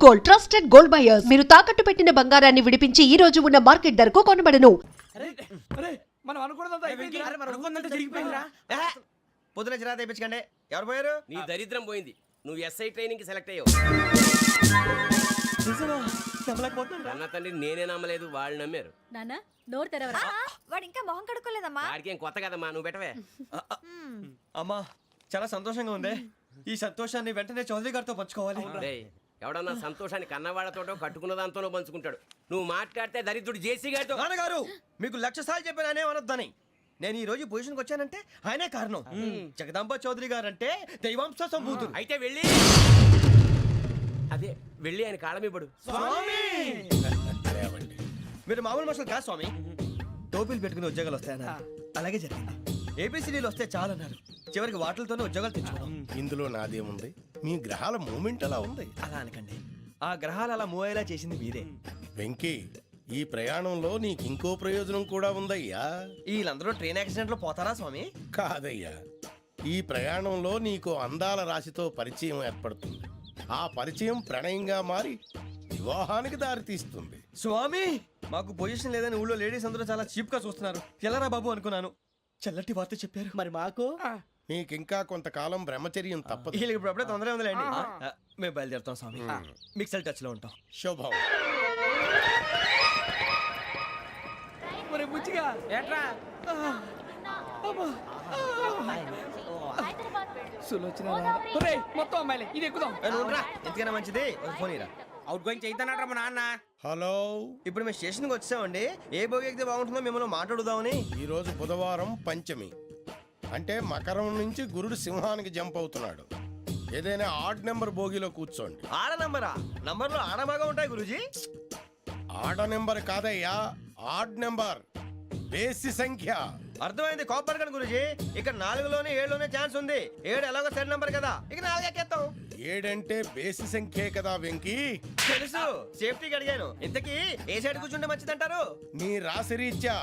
Gold, trusted gold buyers. మీరు తాకట్టు పెట్టిన బంగారాన్ని విడిపించి ఈ రోజు ఉన్న మార్కెట్ ధరకు కొనబడను. మనం అనుకున్నదంతా జరిగిపోయిందిరా. పొద్దున చిరా తెప్పించకండి. ఎవరు పోయారు? నీ దరిద్రం పోయింది. నువ్వు ఎస్ఐ ట్రైనింగ్ కి సెలెక్ట్ అయ్యావు. అన్న తండ్రి నేనే నమ్మలేదు, వాళ్ళు నమ్మారు. నాన్న నోరు తెరవరా. వాడు ఇంకా మొహం కడుక్కోలేదమ్మా. వాడికి ఏం కొత్త కదమ్మా, నువ్వు పెట్టవే. అమ్మా చాలా సంతోషంగా ఉంది. ఈ సంతోషాన్ని వెంటనే చౌదరి గారితో పంచుకోవాలి. డేయ్, ఎవడన్నా సంతోషాన్ని కన్నవాళ్లతోటో కట్టుకున్న దాంతోనో పంచుకుంటాడు. నువ్వు మాట్లాడితే దరిద్రుడు జేసీ గారితో. నాన్నగారు మీకు 1,00,000 సార్లు చెప్పానే అనొద్దని. నేను ఈ రోజు పొజిషన్కి వచ్చానంటే ఆయనే కారణం. జగదాంబ చౌదరి గారు అంటే దైవాంశ సంభూతుడు. అయితే వెళ్ళి అదే వెళ్ళి ఆయన కాళ్ళమివ్వడు. మీరు మామూలు మనుషులు కాదు స్వామి. టోపీలు పెట్టుకుని ఉద్యోగాలు వస్తాయన్నారు, అలాగే జరిగింది. ఏపీసీడీలు వస్తే చాలన్నారు, చివరికి వాటిలతోనే ఉద్యోగాలు తెచ్చుకున్నాం. ఇందులో నాదేముంది? మీ గ్రహాల మూమెంట్ అలా ఉంది. అలా అనకండి, ఆ గ్రహాలు అలా మూవ్ అయ్యేలా చేసింది మీరే. వెంకీ, ఈ ప్రయాణంలో నీకు ఇంకో ప్రయోజనం కూడా ఉందయ్యా. వీళ్ళందరూ ట్రైన్ యాక్సిడెంట్ లో పోతారా స్వామి? కాదయ్యా, ఈ ప్రయాణంలో నీకు అందాల రాశితో పరిచయం ఏర్పడుతుంది. ఆ పరిచయం ప్రణయంగా మారి వివాహానికి దారితీస్తుంది. స్వామి మాకు పొజిషన్ లేదని ఊళ్ళో లేడీస్ అందరూ చాలా చీప్ గా చూస్తున్నారు. ఎలారా బాబు అనుకున్నాను, చల్లటి వార్త చెప్పారు. మరి మాకు నీకింకా కొంతకాలం బ్రహ్మచర్యం తప్పదు. వీళ్ళకి ఇప్పుడు అప్పుడే తొందరగా ఉందిలేండి. మేము బయలుదేరుతాం స్వామి. మిక్సెల్ టచ్ లో ఉంటాం. శుభం. మరి బుచ్చిగా ఏట్రా సులోచన మొత్తం అమ్మాయిలే, ఇది ఎక్కుదాం. ఎందుకైనా మంచిది ఒక ఫోన్ ఇరా. అవుట్ గోయింగ్ చేద్దానట్రా మా నాన్న. హలో, ఇప్పుడు మేము స్టేషన్కి వచ్చామండి. ఏ బోగి ఎక్కితే బాగుంటుందో మిమ్మల్ని మాట్లాడుదామని. ఈరోజు బుధవారం పంచమి, అంటే మకరం నుంచి గురుడు సింహానికి జంప్ అవుతున్నాడు. ఏదైనా ఆడ్ నెంబర్ బోగిలో కూర్చోండి. ఆడ నంబరా? నంబర్లు ఆడబాగా ఉంటాయి గురూజీ. ఆడ నెంబర్ కాదయ్యా, ఆడ్ నెంబర్, బేసి సంఖ్య. అర్థమైంది, కాపర్ కానీ గురూజీ. ఇక్కడ 4లోనే 7లోనే ఛాన్స్ ఉంది. 7 ఎలాగో సెడ్ నంబర్ కదా, ఇక 4 ఎక్కేస్తాం. 7 అంటే బేసి సంఖ్యే కదా వెంకీ. తెలుసు, సేఫ్టీకి అడిగాను. ఇంతకీ ఏ సైడ్ కూర్చుంటే మంచిదంటారు? నీ రాశి రీత్యా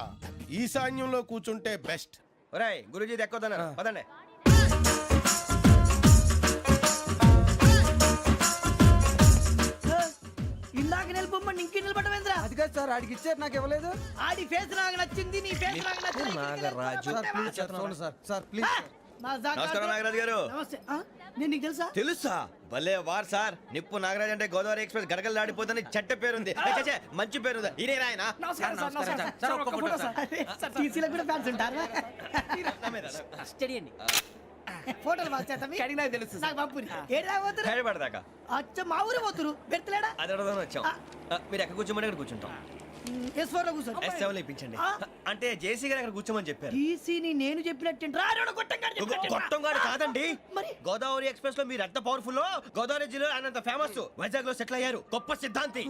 ఈశాన్యంలో కూర్చుంటే బెస్ట్. ఒరాయ్ గురూజీ దెక్కొద్దన్నారు, పదండి. ఇందాక నిలబొమ్మని ఇంకే నిలబడమేంద్రా. అది కాదు సార్, ఆడికి ఇచ్చారు, నాకు ఇవ్వలేదు. ఆడి ఫేస్ నాకు నచ్చింది, నీ ఫేస్ నాకు నచ్చింది. నాగరాజు. Sir please. నమస్కారం నాగరాజు గారు. నమస్తే. నేను నీకు తెలుసా? తెలుసా? భలే వార్ సార్. నిప్పు నాగరాజ్ అంటే గోదావరి ఎక్స్ప్రెస్ గడగలు దాడిపోతుంది చెట్ట పేరుంది. మంచి పేరు. ఇదే ఆయన. నమస్కారం సార్. నమస్కారం సార్. ఒక్క ఫోటో సార్. సార్ టీసీలో కూడా ఫ్యాన్స్ ఉంటారా? స్టడీ అండి. ఫోటోలు మార్చేస్తాం. కడిగి నాకు తెలుసు. నాకు పంపుని. ఏడా పోతురు? హైదరాబాద్. అచ్చా మా ఊరు పోతురు. పెడతలేడా? అది అడగదామని వచ్చాం. మీరు ఎక్కడ కూర్చోమని అక్కడ కూర్చుంటాం. S4 లో కూర్చో. S7 ఇప్పించండి. అంటే జేసీ గారు అక్కడ కూర్చోమని చెప్పారు. టీసీని నేను చెప్పినట్టు గొట్టంగాడు కాదండి. మరి గోదావరి ఎక్స్ప్రెస్ లో మీరు ఎంత పవర్ఫుల్, గోదావరి జిల్లా ఆయన ఫేమస్. వైజాగ్ లో సెటిల్ అయ్యారు, గొప్ప సిద్ధాంతి.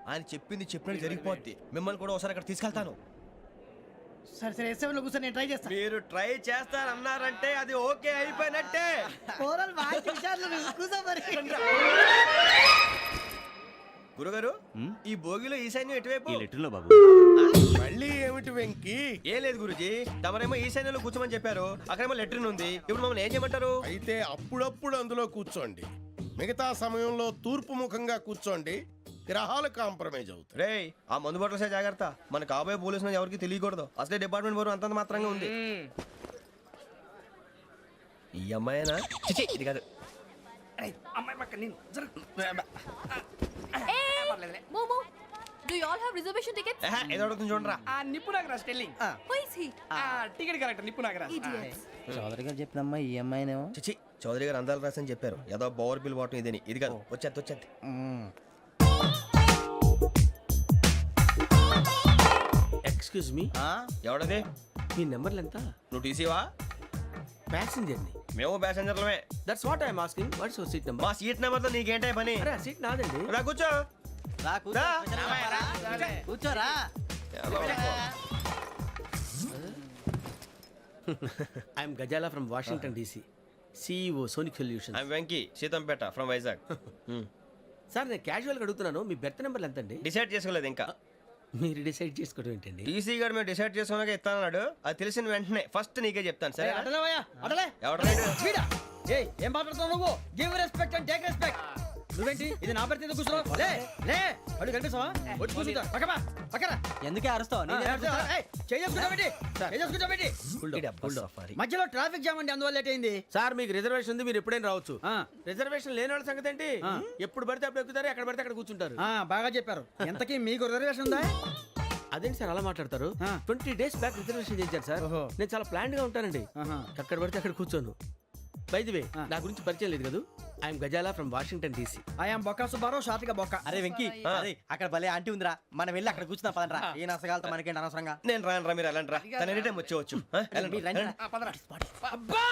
ఆయన చెప్పింది చెప్పినట్టు జరిగిపోద్ది. మిమ్మల్ని కూడా ఒకసారి అక్కడ తీసుకెళ్తాను. సరే సరే, S7 లో కూర్చొని నేను ట్రై చేస్తాను. మీరు ట్రై చేస్తారన్నారంటే అది ఓకే అయిపోయినట్టే. గురుగారు, ఈ భోగిలో ఈశాన్యం ఎటువైపు? మళ్ళీ ఏమిటి వెంకీ? ఏం లేదు గురుజీ, తమరేమో ఈశాన్యంలో కూర్చోమని చెప్పారు. అక్కడేమో లెటర్ ఉంది. ఇప్పుడు మమ్మల్ని ఏం చేయమంటారు? అయితే అప్పుడప్పుడు అందులో కూర్చోండి, మిగతా సమయంలో తూర్పు ముఖంగా కూర్చోండి. గ్రహాలు కాంప్రమైజ్ అవుతాయి. రే, ఆ మందు బట్టలసే జాగ్రత్త. మన కాబోయే పోలీసులు ఎవరికి తెలియకూడదు. అసలే డిపార్ట్మెంట్ బోరు అంతంత మాత్రంగా ఉంది. ఈ అమ్మాయినా? చిచి, ఇది కాదు. అమ్మాయి పక్క నేను. Momo, do you all have reservation tickets? ఏదో అడుగుతుంది చూడరా. ఆ నిప్పు Nagaraj telling. Who is he? Ticket correct, నిప్పు నాగరాజ్. Idiots. చౌదరి గారు చెప్పినమ్మా ఈ అమ్మాయినేమో. చిచి, చౌదరి గారు అందాలు రాసని చెప్పారు. ఏదో బోర్ బిల్ వాటం ఇదని. ఇది కాదు, వచ్చేది. Excuse me, ఎవడది? మీ నెంబర్లు ఎంత? నువ్వు టీసీవా? ప్యాసింజర్ ని. మేము ప్యాసెంజర్లమే. That's what I'm asking. What's your seat number? మా సీట్ నెంబర్ తో నీకేంటే పని? అరే ఆ సీట్ నాదండి. రా కూర్చో. రా. కూర్చోరా. I'm Ghazala from Washington DC, CEO Sonic solutions. I'm Venky, Seethampeta from Vizag. Sir నేను క్యాజువల్గా అడుగుతున్నాను, మీ బెర్త్ నెంబర్లు ఎంత అండి? డిసైడ్ చేసుకోలేదు ఇంకా. మీరు డిసైడ్ చేసుకోవడం ఏంటండి? టీసీ గారు మేము డిసైడ్ చేసుకున్నాక ఇస్తానన్నాడు. అది తెలిసిన వెంటనే ఫస్ట్ నీకే చెప్తాను. సరే? అడలే ఎవరు రైట్? ఏం మాట్లాడుతున్నావు నువ్వు? Give respect and take respect. నువ్వేంటి ఇది నా పరిస్థితి కూర్చున్నావు లే లే అడుగు కనిపిస్తావా వచ్చి కూర్చుంటా పక్కమా పక్కరా ఎందుకే అరుస్తావు మధ్యలో ట్రాఫిక్ జామ్ అండి అందువల్ల లేట్ అయింది సార్ మీకు రిజర్వేషన్ ఉంది, మీరు ఎప్పుడైనా రావచ్చు. రిజర్వేషన్ లేని వాళ్ళ సంగతి ఏంటి? ఎప్పుడు పడితే అప్పుడు ఎక్కుతారు, ఎక్కడ పడితే అక్కడ కూర్చుంటారు. బాగా చెప్పారు. ఎంతకీ మీకు రిజర్వేషన్ ఉందా? అదేంటి సార్ అలా మాట్లాడతారు? 20 days బ్యాక్ రిజర్వేషన్ చేశారు సార్. నేను చాలా ప్లాన్డ్ గా ఉంటానండి. అక్కడ పడితే అక్కడ కూర్చోను. బై ది వే, నా గురించి పరిచయం లేదు కదా. I'm Ghazala from Washington DC. I'm Bokka Subbarao, షాతిక బొక్క. అరే వెంకీ అరే అక్కడ భలే ఆంటీ ఉందిరా, మనం వెళ్ళి అక్కడ కూర్చున్నా పదనరా. ఏ నసగాలతో మనకేంటి అనవసరంగా. నేను రాను రా, మీరు వెళ్ళండి రా. తన ఎనీ టైం వచ్చేవచ్చు. మీరు రండి. అబ్బా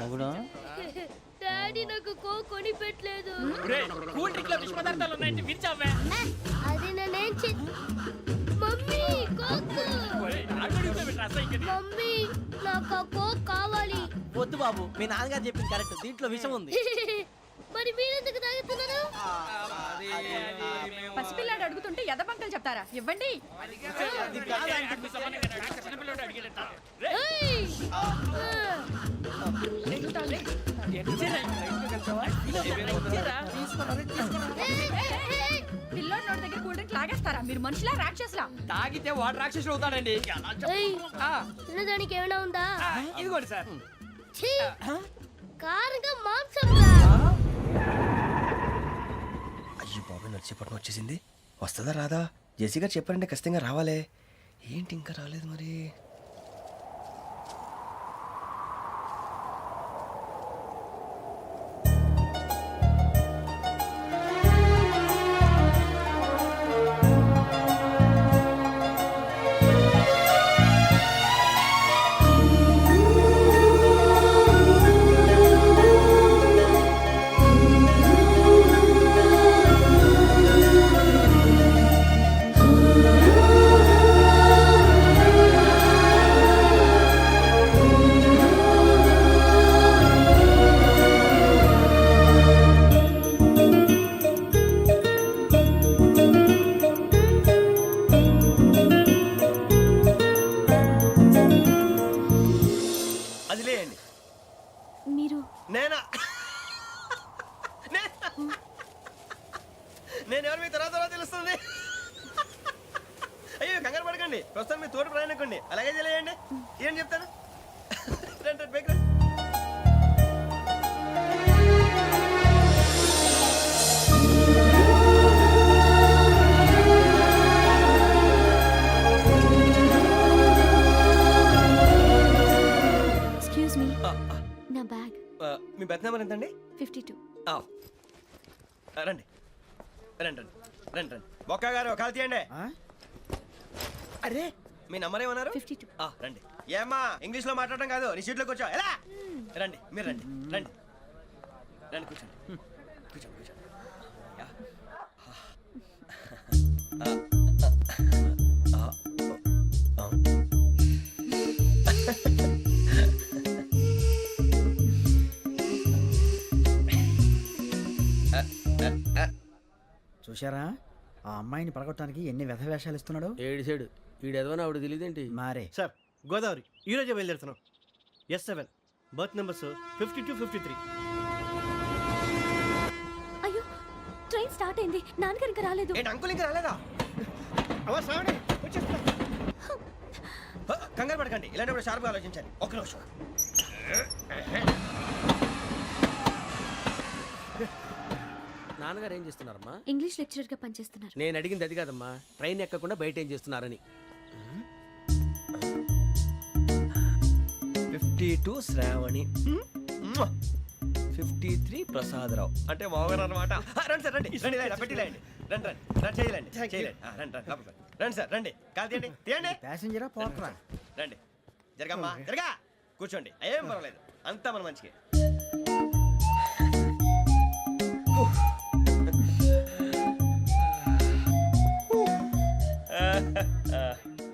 మొగుడు డాడీ నాకు కోక్ కొని పెట్టలేదు. అది నేనేం మమ్మీ కోక్. మమ్మీ నాకు ఆ కోక్ కావాలి. వద్దు బాబు, మీ నాన్నగారు చెప్పింది కరెక్ట్, దీంట్లో విషయం ఉంది. మరి మీరెందుకు తాగుతున్నారు? పసిపిల్లాడు అడుగుతుంటే ఎదబంకలు చెప్తారా? ఇవ్వండి. ఏయ్! పిల్లోడి నోటి దగ్గర కూల్ డ్రింక్ లాగేస్తారా? మీరు మనుషులా రాక్షసులా? తాగితే వాడు రాక్షసుడు అవుతాడండి. ఏయ్! తినడానికి ఏమైనా ఉందా? ఇదిగోండి సార్. ఛీ! కారంగా మాంసం రా. అయ్యో బాబాయ్, నడిచేపట్నం వచ్చేసింది. వస్తుందా రాదా? జెసి గారు చెప్పారంటే ఖచ్చితంగా రావాలే. ఏంటి ఇంకా రాలేదు మరి? అది లేయండి. మీరు నేనా? నేను ఎవరు మీ తర్వాత తెలుస్తుంది. అయ్యో కంగారు పడకండి, ప్రస్తుతం మీ తోటి ప్రయాణకండి. అలాగే తెలియండి. ఏం చెప్తాను? రండి బైక్ రండి. ఎక్స్క్యూజ్ మీ, నా బ్యాగ్. మీ బెత్ నెంబర్ ఎంతండి? 52. రండి రండి రండి రండి రండి. బొక్క గారు కాల్ తీయండి. అరే మీ నంబర్ ఏమన్నారు? 52. రండి. ఏమ్మా ఇంగ్లీష్ లో మాట్లాడడం కాదు, నీ సీట్లో కూర్చో. ఎలా రండి, మీరు రండి రండి రండి, కూర్చోండి కూర్చోండి కూర్చోండి. యా. చూశారా ఆ అమ్మాయిని పడగొట్టడానికి ఎన్ని వ్యధ వేషాలు ఇస్తున్నాడు. ఏడు సైడు ఈడు ఎదవని ఆవిడ తెలియదేంటి? మారే సార్ గోదావరి ఈరోజే బయలుదేరుతున్నాం. S7 berth numbers 52, 53. అయ్యో, ట్రైన్ స్టార్ట్ అయింది. నాన్నగారు ఇంకా రాలేదు. ఏంటి అంకుల్ ఇంకా రాలేదా? కంగారు పడకండి, ఇలాంటప్పుడు షార్ప్గా ఆలోచించాలి. ఒక్క నిమిషం. నాన్నగారు ఏం చేస్తున్నారమ్మా? ఇంగ్లీష్ లెక్చరర్ గా పనిచేస్తున్నారు. నేను అడిగింది అది కాదమ్మా, ట్రైన్ ఎక్కకుండా బయట ఏం చేస్తున్నారని. 52 శ్రావణి, 53 ప్రసాదరావు అంటే మామగారు అనమాట. రండి సార్ రండి రండి, పెట్టి రండి రండి రండి రండి, చేయలేండి చేయలేండి. రండి రండి లోపలికి రండి సార్, రండి కాల్ తీయండి తీయండి. ప్యాసింజరా పోట్రా. రండి జరగమ్మా జరగా, కూర్చోండి. ఏం పర్వాలేదు, అంతా మన మంచికి.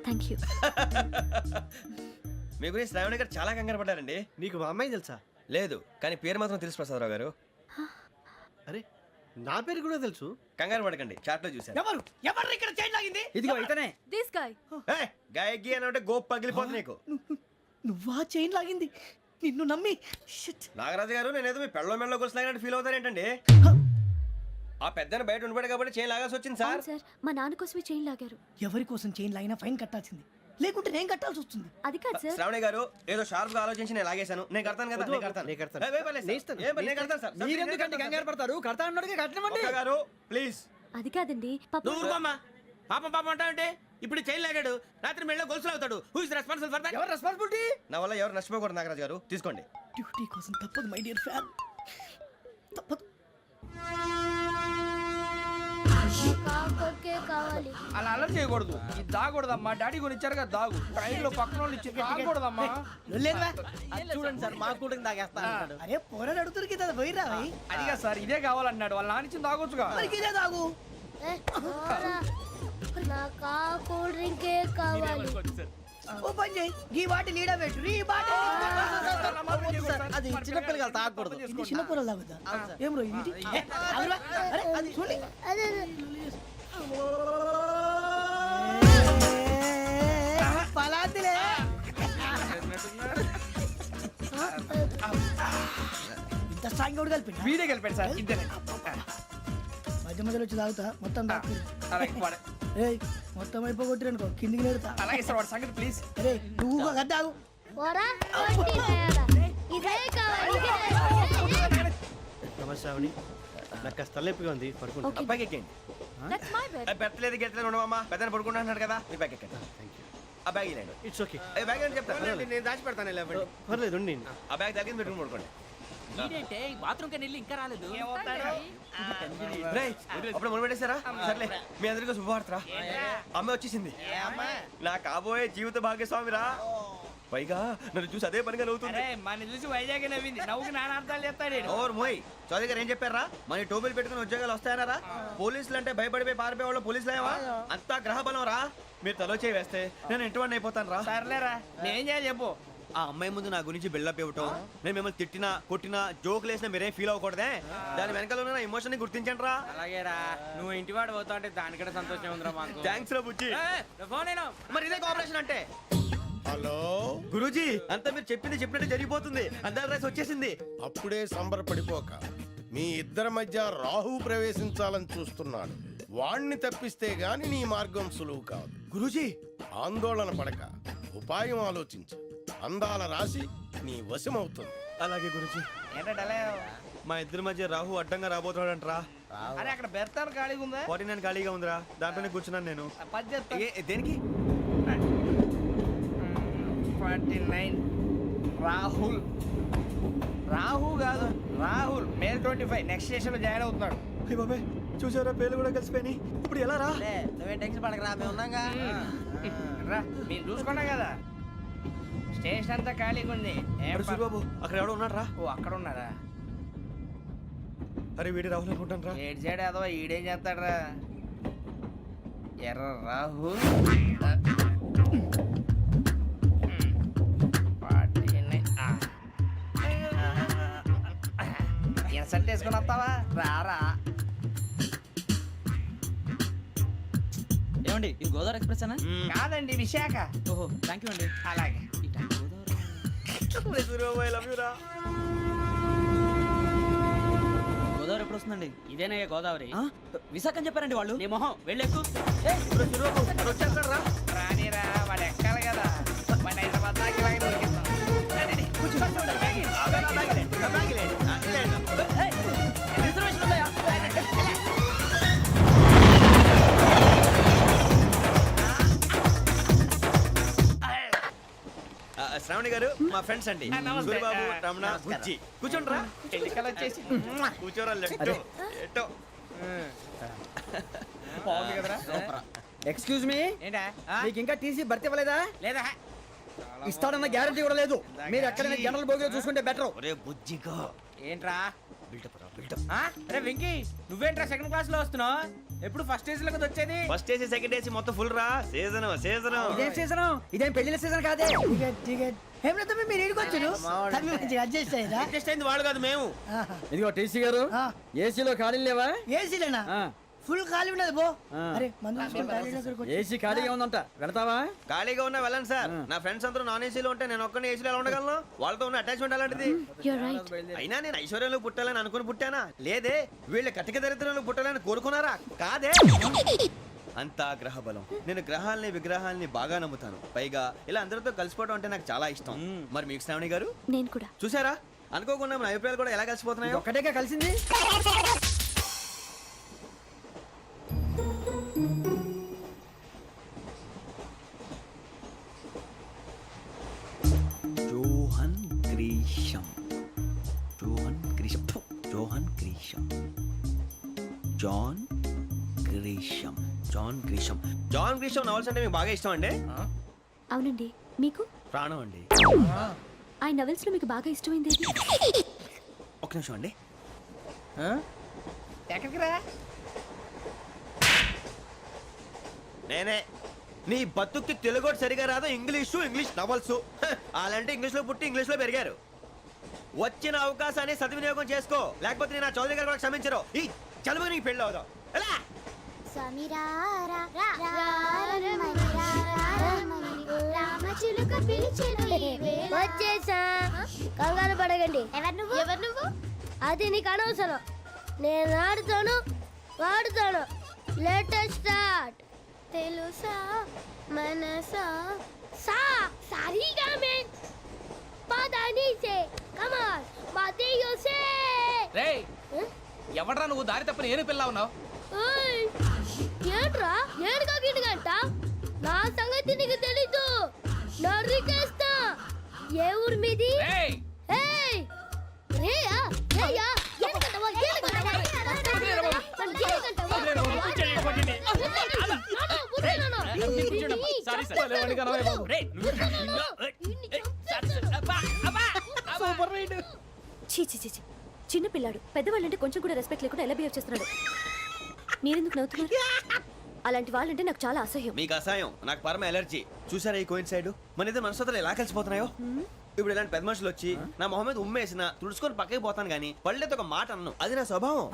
Thank you. మీ గురించి శ్రావణి గారు చాలా కంగారు పడ్డారండి. నీకు మా అమ్మాయి తెలుసా? లేదు, కానీ పేరు మాత్రం తెలుసు ప్రసాదరావు గారు. అరే నా పేరు కూడా తెలుసు. కంగారు పడకండి, చాట్ లో చూశాను. ఎవరు ఇక్కడ చైన్ లాగింది? ఇదిగో ఇతనే. This guy. గాయకి అని అంటే గోప్ పగిలిపోతుంది నీకు. నువ్వా చైన్ లాగింది? నిన్ను నమ్మి నాగరాజు గారు, నేనేదో మీ పెళ్ళ మెళ్ళలో గురిసిలాగినట్టు ఫీల్ అవుతారేంటండి? ఆ పెద్దని బయట ఉండిపోయాడు కాబట్టి చైన్ లాగాల్సి వచ్చింది సార్. సార్ మా నాన్న కోసమే చైన్ లాగారు. ఎవరి కోసం చైన్ లాగినా ఫైన్ కట్టాల్సింది, లేకుంటే నేను కట్టాల్సి వస్తుంది. అది కాదు సార్. శ్రావణి గారు ఏదో షార్ప్ గా ఆలోచించి నేను లాగేశాను. నేను కడతాను కదా, నేను కడతాను. నేను కడతాను. ఏ, పర్లేదు సార్. నేను ఇస్తాను. ఏ, నేను కడతాను సార్. మీరెందుకంటే కంగారు పడతారు? కడతా అన్నాడుగా కట్టమండి. ఒక్క గారు ప్లీజ్. అది కాదండి పాప. నువ్వు ఊరుకోమ్మా. పాపం పాపం అంటావంటే ఇప్పుడు చైన్ లాగాడు, రాత్రి మెళ్ళ గొలుసులు అవుతాడు. Who is responsible for that? ఎవరు రెస్పాన్సిబిలిటీ? నా వల్ల ఎవరు నష్టపోకూడదు నాగరాజు గారు, తీసుకోండి. డ్యూటీ కోసం తప్పదు మై డియర్ ఫ్యాన్, తప్పదు. అలా అలర్ చేయకూడదు. ఇది దాగకూడదమ్మా. డాడీ కొని ఇచ్చారు కదా దాగు. ట్రైన్ లో పక్కన వాళ్ళు ఇచ్చి దాగకూడదమ్మా. చూడండి సార్, మా కూడా తాగేస్తా. అరే పోరాడు అడుగుతారు కదా, పోయిరా అదిగా సార్, ఇదే కావాలన్నాడు. వాళ్ళ నాన్న ఇచ్చింది తాగొచ్చుగా. ఇదే తాగు. ఓ పని చేయి, ఈ బాటి లీడ పెట్టు. ఈ బాటి అది చిన్నపిల్లలు తాగకూడదు. ఇది చిన్నపిల్లలు తాగుతా. ఏం రో ఇది? అరే అది చూడండి. పలాతిలే. ఇంత స్ట్రాంగ్ కూడా కలిపి వీడే గెలిపాడు సార్. ఇద్దరే. మధ్య మధ్యలో వచ్చి తాగుతా, మొత్తం తాగు. అలాగే వాడు- ఏయ్ మొత్తం అయిపోగొట్టిరనుకో, కిందికి నేడుతా. అలాగే సార్ వాడు సంగతి ప్లీజ్. అరే నువ్వు గద్ద తాగు. నమస్తే శ్రావణి, నాకు కాస్త తలెప్పిగా ఉంది, పడుకుంటా. Okay. బ్యాగ్ ఎక్కండి. That's my bed. పెట్టలేదు గెట్టలేదు ఉండవమ్మా, పెద్దని పడుకుంటున్నాడు కదా, మీ బ్యాగ్ ఎక్కండి. ఆ బ్యాగ్ ఇలాండి. It's okay. ఏ బ్యాగ్ అని చెప్తాను, నేను దాచి పెడతాను. పర్లేదు ఉండి. ఆ బ్యాగ్ తగ్గింది పెట్టుకుని పడుకోండి. బాత్రూమ్ కని ఇంకా రాలేదు. రేయ్, అప్పుడు మొదలు పెట్టేశారా? సర్లే, మీ అందరికీ శుభవార్తరా. అమ్మ వచ్చేసింది. నా కాబోయే జీవిత భాగ్యస్వామిరా. పైగా నన్ను చూసి అదే పనిగా నవ్వుతుంది. మన చూసి వైజాగ్ నవ్వింది. నవ్వుకి నాన్న అర్థాలు చెప్తాడు. ఓర్ మోయ్, చౌదరి గారు ఏం చెప్పారా? మన టోబీలు పెట్టుకుని ఉద్యోగాలు వస్తాయనరా? పోలీసులు అంటే భయపడిపోయి పారిపోయే వాళ్ళు పోలీసులేవా? అంతా గ్రహ బలం రా. మీరు తలో చేయి వేస్తే నేను ఇంటివాడిని అయిపోతాను రా. సర్లేరా, నేనేం చేయాలి చెప్పు. ఆ అమ్మాయి ముందు నా గురించి బిల్డప్ ఇవ్వటం, నేను మిమ్మల్ని తిట్టినా కొట్టినా జోకులు వేసినా మీరేం ఫీల్ అవ్వకూడదే. దాని వెనకాల ఉన్న ఎమోషన్ ని గుర్తించండి రా. అలాగేరా, నువ్వు ఇంటివాడు పోతా అంటే దానికంటే సంతోషం ఉందిరా మాకు. థ్యాంక్స్ రా బుజ్జి. ఫోన్ అయినా మరి ఇదే కోఆపరేషన్ అంటే. హలో గురూజీ, అంతా మీరు చెప్పింది చెప్పినట్టు జరిగిపోతుంది. అందాల రైస్ వచ్చేసింది. అప్పుడే సంబరపడిపోక. మీ ఇద్దరి మధ్య రాహు ప్రవేశించాలని చూస్తున్నాడు. వాణ్ణి తప్పిస్తే గాని నీ మార్గం సులువు కాదు. గురూజీ, ఆందోళన పడక, ఉపాయం ఆలోచించు. అందాల రాశి నీ వశమవుతుంది. అలాగే గురూజీ. ఏంటంటే మా ఇద్దరి మధ్య రాహు అడ్డంగా రాబోతున్నాడంట్రా. అరే అక్కడ బెర్తాను ఖాళీగా ఉందా? 49 ఖాళీగా ఉందిరా, దాంట్లోనే కూర్చున్నాను నేను. పది చెప్తా. దేనికి? 49 రాహుల్. రాహు కాదు, రాహుల్. మే 25 నెక్స్ట్ స్టేషన్ లో జాయిన్ అవుతున్నాడు. అయ్య బాబాయ్, చూసారా పేర్లు కూడా కలిసిపోయినాయి. ఇప్పుడు ఎలా రా? నువ్వే టెన్షన్ పడకరా, మేము ఉన్నాగా. రా, మీరు చూసుకున్నా కదా స్టేషన్ అంతా ఖాళీగా ఉంది. ఏం అరే సూరిబాబు, అక్కడ ఎవడో ఉన్నాడు రా. ఓ అక్కడ ఉన్నారా? అరే వీడి రాహుల్ అనుకుంటాను రా. ఏడు సైడ్ ఏదో ఈడేం చేస్తాడరా? ఎర్ర రాహు. ఇన్సల్ట్ వేసుకుని వస్తావా? రారా. ఏమండి ఇది గోదావరి ఎక్స్ప్రెస్ అనా? కాదండి, విశాఖ. ఓహో థ్యాంక్ యూ అండి. అలాగే. సూరిబాబు, ఐ లవ్ యు రా. గోదావరి ఎప్పుడు వస్తుందండి? ఇదేనయ్య గోదావరి. విశాఖ అని చెప్పారండి వాళ్ళు. నీ మొహం వెళ్ళెక్కు. వచ్చేస్తాడు రా. రానిరా, వాడు ఎక్కాలి కదా. మన హైదరాబాద్ దాకా ఇలాగే దొరికిస్తాం. రండి, కూర్చోండి. బ్యాగ్ ఇవ్వండి. రిజర్వేషన్ ఉన్నాయా? శ్రావణి గారు మా ఫ్రెండ్స్ అండి. నమస్తే. సూరిబాబు, రమణ, బుజ్జి. కూర్చోండి రా. ఎన్నికలు వచ్చేసి కూర్చోరా. లెట్టో ఎట్టో. బాగుంది కదరా? ఎక్స్క్యూజ్ మీ, ఏంటా? మీకు ఇంకా టీసీ భర్తీ ఇవ్వలేదా? లేదా ఇస్తాడన్న గ్యారంటీ కూడా లేదు. మీరు ఎక్కడైనా జనరల్ బోగిలో చూసుకుంటే బెటర్. ఒరే బుజ్జిగా, ఏంట్రా? అరే వెంకీ నువ్వేంట్రా సెకండ్ క్లాస్ లో వస్తున్నావు? ఎప్పుడు ఫస్ట్ ఏజ్ లో కదా వచ్చేది? ఫస్ట్ ఏసీ సెకండ్ ఏసీ మొత్తం ఫుల్ రా. సీజన్ సీజన్ ఇదేం సీజన్? ఇదేం పెళ్లిల సీజన్ కాదే. మీరు ఇడికొచ్చారు అడ్జస్ట్ అయ్యారా? అడ్జస్ట్ అయింది వాళ్ళు కాదు, మేము. ఇదిగో టీసీ గారు, ఏసీలో ఖాళీ లేవా? ఏసీలేనా? ఫుల్ ఖాళీ ఉన్నది బో. అరే మందు ఏసీ ఖాళీగా ఉందంట, వెళతావా? ఖాళీగా ఉన్నా వెళ్ళండి సార్. నా ఫ్రెండ్స్ అందరూ నాన్ ఏసీలో ఉంటే నేను ఒక్కనే ఏసీలో ఎలా ఉండగలను? వాళ్ళతో ఉన్న అటాచ్మెంట్ అలాంటిది. అయినా నేను ఐశ్వర్యంలో పుట్టాలని అనుకుని పుట్టానా? లేదే. వీళ్ళ కటిక దరిద్రంలో పుట్టాలని కోరుకున్నారా? కాదే. అంతా గ్రహ బలం. నేను గ్రహాలని విగ్రహాలని బాగా నమ్ముతాను. పైగా ఇలా అందరితో కలిసిపోవడం అంటే నాకు చాలా ఇష్టం. మరి మీకు శ్రావణి గారు? నేను కూడా. చూసారా, అనుకోకుండా మన అభిప్రాయాలు కూడా ఎలా కలిసిపోతున్నాయి. ఒక్కటేగా కలిసింది. John Grisham, John Grisham, John Grisham, John Grisham, John Grisham. John Grisham novels అంటే మీకు బాగా ఇష్టం అండి? అవునండి. మీకు? ప్రాణం అండి. ఆ నవెల్స్ లో మీకు బాగా ఇష్టమైంది ఏది? ఒక్క నిమిషం అండి. ఎక్కడికి రా? నేనే. నీ బతుక్కి తెలుగు సరిగా రాదు, ఇంగ్లీష్ నవల్స్. అలాంటి ఇంగ్లీష్ లో పుట్టి ఇంగ్లీష్ లో పెరిగారు. వచ్చిన అవకాశాన్ని సద్వినియోగం చేసుకో, లేకపోతే నేను నా చౌదరి గారు కూడా క్షమించరు. ఈ చదువు నీకు పెళ్ళి అవుదాం. ఎలా? వచ్చేసా, కంగారు పడకండి. ఎవరు నువ్వు? అది నీకు అనవసరం. నేను ఆడుతాను, వాడుతాను. Latest start. తెలుసా మనసా సా సారీగా మెన్ పదని సే కమాన్ మాదేయో సే. రేయ్ ఎవడ్రా నువ్వు? దారి తప్పని ఏను పిల్ల ఉన్నావు? ఓయ్ ఏంట్రా ఏడుగా గిడుగంట? నా సంగతి నీకు తెలీదు. నరికేస్తా. ఏ ఊరు మీది? రేయ్ ఏయ్ రేయా రేయా ఏడుగంటవా ఏడుగంటవా చీ చీ చీ చీ. చిన్న పిల్లాడు పెద్దవాళ్ళంటే కొంచెం కూడా రెస్పెక్ట్ లేకుండా ఎలా బిహేవ్ చేస్తున్నాడు. మీరెందుకు నవ్వుతున్నారు? అలాంటి వాళ్ళంటే నాకు చాలా అసహ్యం. మీకు అసహాయం, నాకు పరమ ఎలర్జీ. చూసారా ఈ కోయిన్ సైడ్? మన ఇద్దరు మనసుతో ఎలా కలిసిపోతున్నాయో. ఇప్పుడు ఇలాంటి పెద్ద మనుషులు వచ్చి నా మొహం మీద ఉమ్మేసిన తుడుచుకొని పక్కకి పోతాను కానీ పళ్ళేతో ఒక మాట అన్ను. అది నా స్వభావం.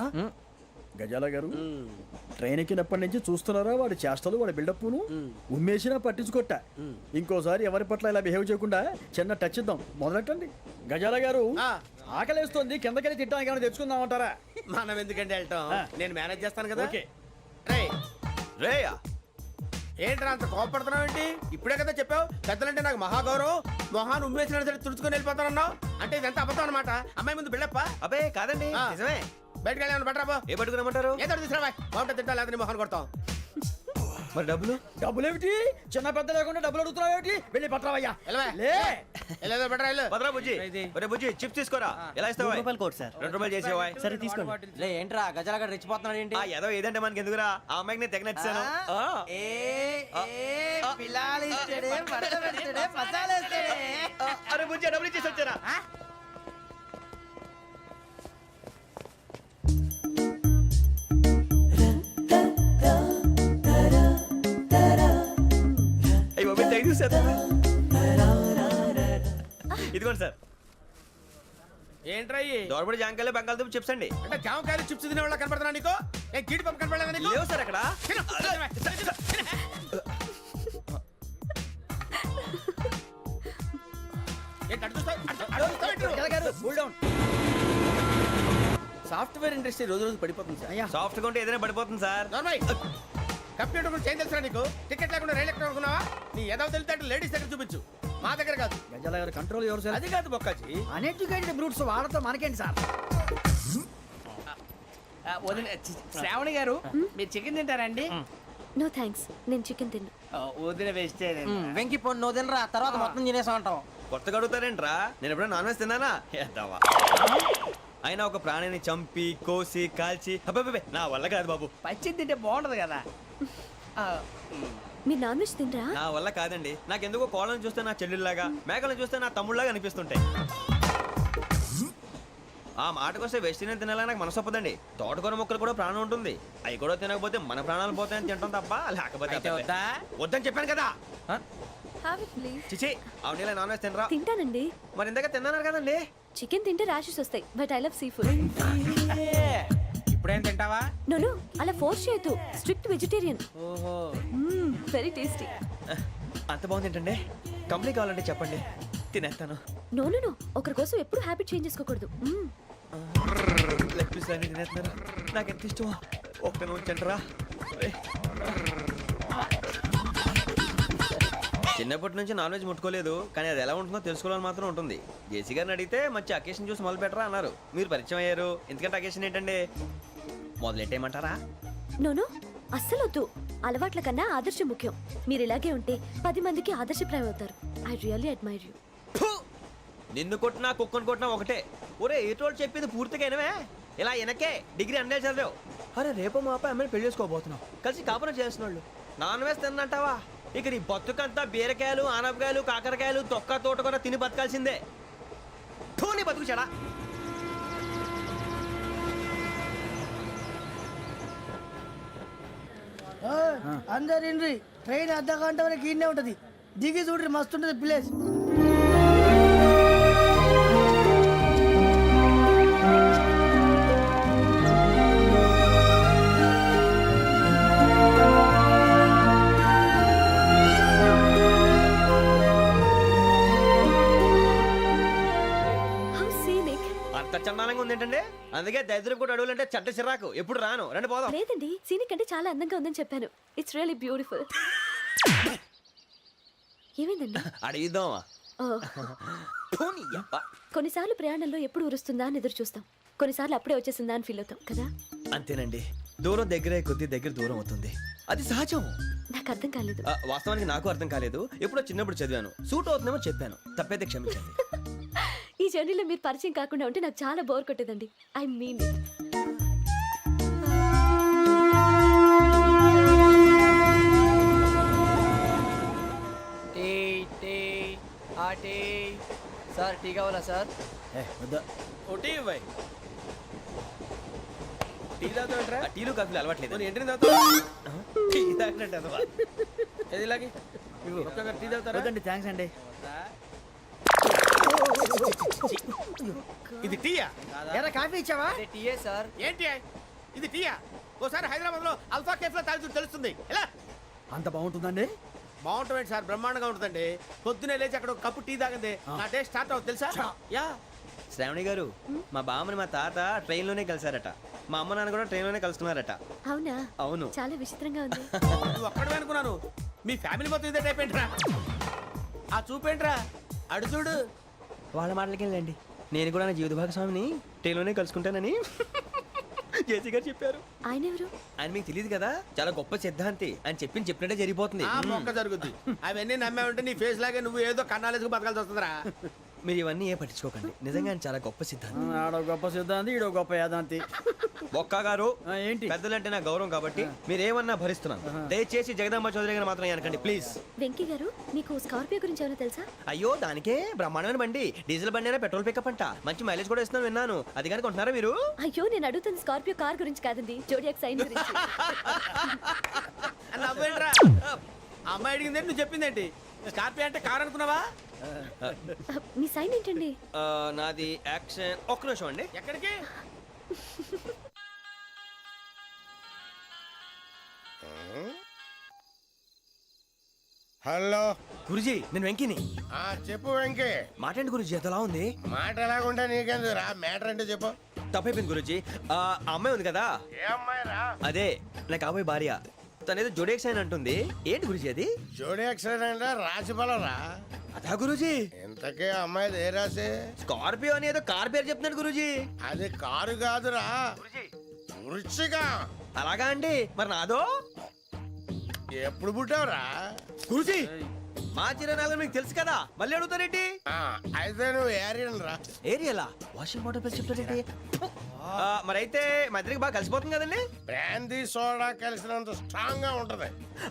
గజాల గారు, ట్రైన్ ఎక్కినప్పటి నుంచి చూస్తున్నారా వాడి చేష్టలు, వాడి బిల్డప్ను? ఉమ్మేసినా పట్టించుకోట. ఇంకోసారి ఎవరి పట్ల ఇలా బిహేవ్ చేయకుండా చిన్న టచ్ ఇద్దాం. మొదలెట్టండి. గజాల గారు, ఆకలేస్తోంది, కిందకెళ్ళి తిట్టడానికి ఏమైనా తెచ్చుకుందామంటారా? మనం ఎందుకంటే వెళ్ళటం, నేను మేనేజ్ చేస్తాను కదా. ఓకే. రేయ్ రేయా, ఏంట్రా అంత కోపడుతున్నావు ఏంటి? ఇప్పుడే కదా చెప్పావు పెద్దలంటే నాకు మహాగౌరవం, మొహాన్ని ఉమ్మేసిన సరే తుడుచుకొని వెళ్ళిపోతానన్నావు. అంటే ఇదంతా అబద్ధం అనమాట. అమ్మాయి ముందు బిల్డప్ప. అబ్బే కాదండి, నిజమే. బయటకు వెళ్ళి బట్రాబో. ఏ పట్టుకురమ్మంటారు? ఏదో తీసుకురా, బాగుంటుంది తింటా, లేదా మొహాన్ని కొడతాం. మరి డబ్బులు? డబ్బులు ఏమిటి? చిన్న పెద్ద లేకుండా డబ్బులు అడుగుతున్నావు ఏమిటి? వెళ్ళి పట్టరావయ్యా. వెళ్ళవా? లే బట్రా వెళ్ళు. భద్రా బుజ్జి, ఒరే బుజ్జి చిప్స్ తీసుకోరా. ఎలా ఇస్తావా? Court sir. 2 రూపాయలు చేసేవా? సరే తీసుకోండి. లే ఏంట్రా గజాల గడ రెచ్చిపోతున్నాడు ఏంటి? ఆ ఏదో ఏదంటే మనకి ఎందుకురా? ఆ అమ్మాయికి నేను తెగ నచ్చాను. అరే బుజ్జి, డబ్బులు ఇచ్చేసి వచ్చారా? ఇదిగోండి సార్. ఏంట్రా దోరబడి జాంకాయలు బంగాళదుంప చిప్స్ అండి. అంటే జామకాయలు చిప్స్ తినే వాళ్ళ కనపడుతున్నా నీకు? ఏ జీడి పంపు కనపడలేదా నీకు? లేవు సార్ అక్కడ. సాఫ్ట్వేర్ ఇండస్ట్రీ రోజు రోజు పడిపోతుంది సార్. సాఫ్ట్ గా ఉంటే ఏదైనా పడిపోతుంది సార్. కంప్యూటర్ గురించి ఏం తెలుసా నీకు? టికెట్ లేకుండా రైలు ఎక్కడ అనుకున్నావా? నీ ఏదో తెలితే అంటే లేడీస్ దగ్గర చూపించు, మా దగ్గర కాదు. గజాల గారు కంట్రోల్ ఎవరు సార్? అది కాదు బొక్కాజీ. అన్ఎడ్యుకేటెడ్ బ్రూట్స్ వాళ్ళతో మనకేంటి సార్? శ్రావణి గారు మీరు చికెన్ తింటారండి? నో థ్యాంక్స్, నేను చికెన్ తిన్నా. వదిన వేస్తే వెంకి పొన్ను నువ్వు తినరా, తర్వాత మొత్తం తినేసా ఉంటాం. కొత్తగా అడుగుతారేంట్రా? నేను ఎప్పుడైనా నాన్ వెజ్ తిన్నానా? ఎద్దావా. అయినా ఒక ప్రాణిని చంపి కోసి కాల్చి అబ్బబ్బే నా వల్ల కాదు బాబు. పచ్చి తింటే బాగుంటది కదా. మీరు నాన్ వెజ్ తినరా? నా వల్ల కాదండి. నాకెందుకో కోళ్ళని చూస్తే నా చెల్లెళ్ళలాగా, మేకలను చూస్తే నా తమ్ముళ్ళలాగా అనిపిస్తుంటాయి. ఆ మాటకొస్తే వెస్టిరియన్ తినాలని నాకు మనసు ఒప్పదండి. తోటకూర మొక్కలు కూడా ప్రాణం ఉంటుంది. అవి కూడా తినకపోతే మన ప్రాణాలు పోతాయని తింటాం తప్ప లేకపోతే అయితే వద్దా? వద్దని చెప్పాను కదా. Have it please. చిచి అవునీ నాన్ వెజ్ తినరా? తింటానండి. మరి ఇందాక తిన్నాను కదండి. చికెన్ తింటే ర్యాషెస్ వస్తాయి, but I love sea food. ఇప్పుడేం తింటావా? నో అలా ఫోర్స్ చేయొద్దు. Strict vegetarian. ఓహో. Very tasty. అంత బాగుంది ఏంటండి? కంప్లీట్ కావాలంటే చెప్పండి, తినేస్తాను. నో ఒకరి కోసం ఎప్పుడు హ్యాబిట్ చేంజ్ చేసుకోకూడదు. లెగ్ పీస్ అన్ని తినేస్తున్నారు. నాకు ఎంత ఇష్టం. ఒక్క ఉంచండిరా. చిన్నప్పటి నుంచి నాన్ వెజ్ ముట్టుకోలేదు, కానీ అది ఎలా ఉంటుందో తెలుసుకోవాలని మాత్రం ఉంటుంది. జేసీ గారిని అడిగితే మంచి అకేషన్ చూసి మొదలు పెట్టరా అన్నారు. మీరు పరిచయం అయ్యారు, ఎందుకంటే అకేషన్ ఏంటండి? మొదలెట్టేయమంటారా? నో అస్సలు వద్దు. అలవాట్ల కన్నా ఆదర్శం ముఖ్యం. మీరు ఇలాగే ఉంటే 10 మందికి ఆదర్శప్రాయం అవుతారు. I really admire you. నిన్ను కొట్టినా కుక్కను కొట్టినా ఒకటే. ఒరే ఏటోళ్ళు చెప్పింది పూర్తిగా వినవే. ఇలా వెనకే డిగ్రీ అన్నే చదివావు. అరే రేపు మా అబ్బాయి అమ్మాయిని పెళ్లి చేసుకోబోతున్నావు, కలిసి కాపురం చేసిన వాళ్ళు నాన్ వెజ్ తిన్నంటావా? ఇక నీ బతుకంతా బీరకాయలు, ఆనపకాయలు, కాకరకాయలు, తొక్క తోట కూడా తిని బతకాల్సిందే. నీ బతుకు చెడా. అందరు ఇండ్రి, ట్రైన్ అర్ధ గంట వరకు ఇన్నే ఉంటది. దిగి చూడ్రి, మస్తు ఉంటది ప్లేస్. How scenic. అంత చందానంగా ఉంది ఏంటంటే? అందుకే దరిద్రం కూడా అడవులంటే చెడ్డ చిరాకు. ఎప్పుడు రాను, రండి పోదాం. లేదండి, సీనిక్ అంటే చాలా అందంగా ఉందని చెప్పాను. It's really beautiful. ఏమైందండి? అడిగిద్దామా? కొన్నిసార్లు ప్రయాణంలో ఎప్పుడు ఉరుస్తుందా అని ఎదురు చూస్తాం, కొన్నిసార్లు అప్పుడే వచ్చేసిందా అని ఫీల్ అవుతాం కదా. అంతేనండి, దూరం దగ్గరే కొద్ది దగ్గర దూరం అవుతుంది. అది సహజం. నాకు అర్థం కాలేదు. వాస్తవానికి నాకు అర్థం కాలేదు. ఎప్పుడో చిన్నప్పుడు చదివాను, సూట్ అవుతుందేమో చెప్పాను. తప్పైతే క్షమించండి. ఈ జర్నీలో మీరు పరిచయం కాకుండా ఉంటే నాకు చాలా బోర్ కొట్టేదండి. ఐ మీన్ సార్ టీ కావాలా సార్? ఒకటి ఇవ్వాయి. టీ తాగుతావేంట్రా? టీలు కాఫీలు అలవాట్లేదు. ఎంట్రీ తాగుతావా? టీ తాగినట్టు అదవా. ఏది ఇలాగే ఒక్కొక్కరు టీ తాగుతారా? వద్దండి, థ్యాంక్స్ అండి. ఇది టీయా? ఎరా కాఫీ ఇచ్చావా? టీయే సార్. ఏంటి ఇది టీయా? ఓసారి హైదరాబాద్ లో అల్ఫా కేఫ్ లో తాగుతూ తెలుస్తుంది. ఎలా అంత బాగుంటుందండి? బాగుంటుంది సార్, బ్రహ్మాండంగా ఉంటుందండి. పొద్దునే లేచి అక్కడ ఒక కప్పు టీ తాగింది నా డే స్టార్ట్ అవుతుంది తెలుసా? యా. శ్రావణి గారు, మా బామ్మని మా తాత ట్రైన్ లోనే కలిసారట. మా అమ్మ నాన్న కూడా ట్రైన్ లోనే కలుస్తున్నారట. అవునా? అవును. చాలా విచిత్రంగా ఉంది. నువ్వు ఒక్కడే అనుకున్నాను, మీ ఫ్యామిలీ మొత్తం ఇదే టైప్ ఏంట్రా? ఆ చూపేంట్రా, అడు చూడు. వాళ్ళ మాటలకి వెళ్ళండి. నేను కూడా నా జీవిత భాగస్వామిని ట్రైన్ లోనే కలుసుకుంటానని జేసీ గారు చెప్పారు. ఆయన ఎవరు? ఆయన మీకు తెలియదు కదా, చాలా గొప్ప సిద్ధాంతి అని చెప్పినట్టే జరిగిపోతుంది. ఆ మొక్క జరుగుద్ది. అవన్నీ నమ్మే ఉంటే నీ ఫేస్ లాగే నువ్వు ఏదో కన్నాలేసుకు బతకాల్సి వస్తుందిరా. మీరు ఇవన్నీ ఏ పట్టించుకోకండి, నిజంగా ఆయన చాలా గొప్ప సిద్ధాంతి. ఆడో గొప్ప సిద్ధాంతి, ఈడో గొప్ప యాదాంతి. బొక్క గారు, ఏంటి? పెద్దలంటే నా గౌరవం కాబట్టి మీరేమన్నా భరిస్తున్నాను. దయచేసి జగదాంబ చౌదరి గారు మాత్రం అనకండి ప్లీజ్. వెంకీ గారు, మీకు స్కార్పియో గురించి ఏమైనా తెలుసా? అయ్యో దానికే బ్రహ్మాండమైన బండి, డీజిల్ బండి అయినా పెట్రోల్ పికప్ అంట, మంచి మైలేజ్ కూడా ఇస్తున్నాను విన్నాను. అది కానీ కొంటున్నారా మీరు? అయ్యో నేను అడుగుతుంది స్కార్పియో కార్ గురించి కాదండి, జోడియాక్ సైన్ గురించి. నవ్వేంట్రా? అమ్మాయి అడిగింది నువ్వు చెప్పిందేంటి? స్కార్పియో అంటే కార్ అనుకున్నావా? మీ సైన్ ఏంటండి? నాది యాక్షన్. ఒక్క నిమిషం అండి. ఎక్కడికి? హలో గురుజీ, నేను వెంకిని. చెప్పు వెంకీ. మాట్లాడండి గురుజీ, ఎంతలా ఉంది? మాట ఎలాగుంటా నీకెందుకు రా, మ్యాటర్ అంటే చెప్పు. తప్పైపోయింది గురుజీ. ఆ అమ్మాయి ఉంది కదా, ఏ అమ్మాయి రా? అదే నా కాబోయే భార్య. తనేదో జోడేక్స్ అని అంటుంది. ఏంటి గురుజీ అది? జోడి యాక్సిడెంట్ రాసి బలరా? అదా గురుజీ. ఇంతకే అమ్మాయిది ఏ రాసి? స్కార్పియో అని ఏదో కార్ పేరు చెప్తున్నాడు గురుజీ. అది కారు కాదురా, వృచ్చిక. అలాగా అండి, మరి నాదో? ఎప్పుడు పుట్టావురా? గురుజీ, మా చిరనాలు మీకు తెలుసు కదా, మళ్ళీ అడుగుతారేంటి? అయితే నువ్వు ఏరియన్ రా. ఏరియాలా? వాషింగ్ వాటర్ పేరు చెప్తారేంటి? మరైతే మా ఇద్దరికి బాగా కలిసిపోతుంది కదండి. బ్రాందీ సోడా కలిసినంత స్ట్రాంగ్ గా ఉంటది.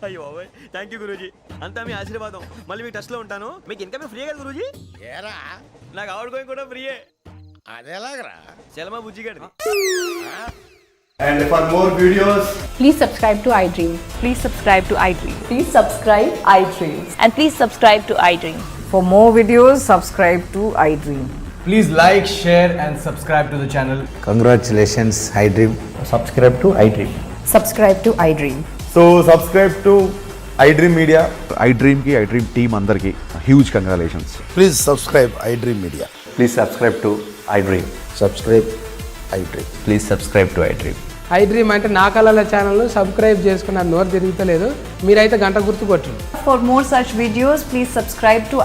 అయ్యో థ్యాంక్ యూ గురూజీ, అంతా మీ ఆశీర్వాదం. మళ్ళీ మీకు టచ్ లో ఉంటాను. మీకు ఇన్కమ్ ఫ్రీ కదా గురూజీ? ఏరా నాకు అవుట్ గోయింగ్ కూడా ఫ్రీయే. అదెలాగరా? చలమా బుజ్జిగాడి. And for more videos, Please subscribe to iDream. Please subscribe to iDream. Please subscribe iDream. And please subscribe to iDream. For more videos, subscribe to iDream. please like, share, and subscribe to the channel. Congratulations, iDream. Subscribe to iDream. Subscribe to iDream. So subscribe to iDream Media. iDream ki iDream team andarki huge congratulations. Please subscribe iDream Media. Please subscribe to iDream. Subscribe iDream. Please subscribe to iDream. iDream అంటే నా కళల channel subscribe చేసుకున్న నోరు తిరుగుతలేదు. మీరైతే గంట గుర్తు కొట్టండి. For more such videos, please subscribe to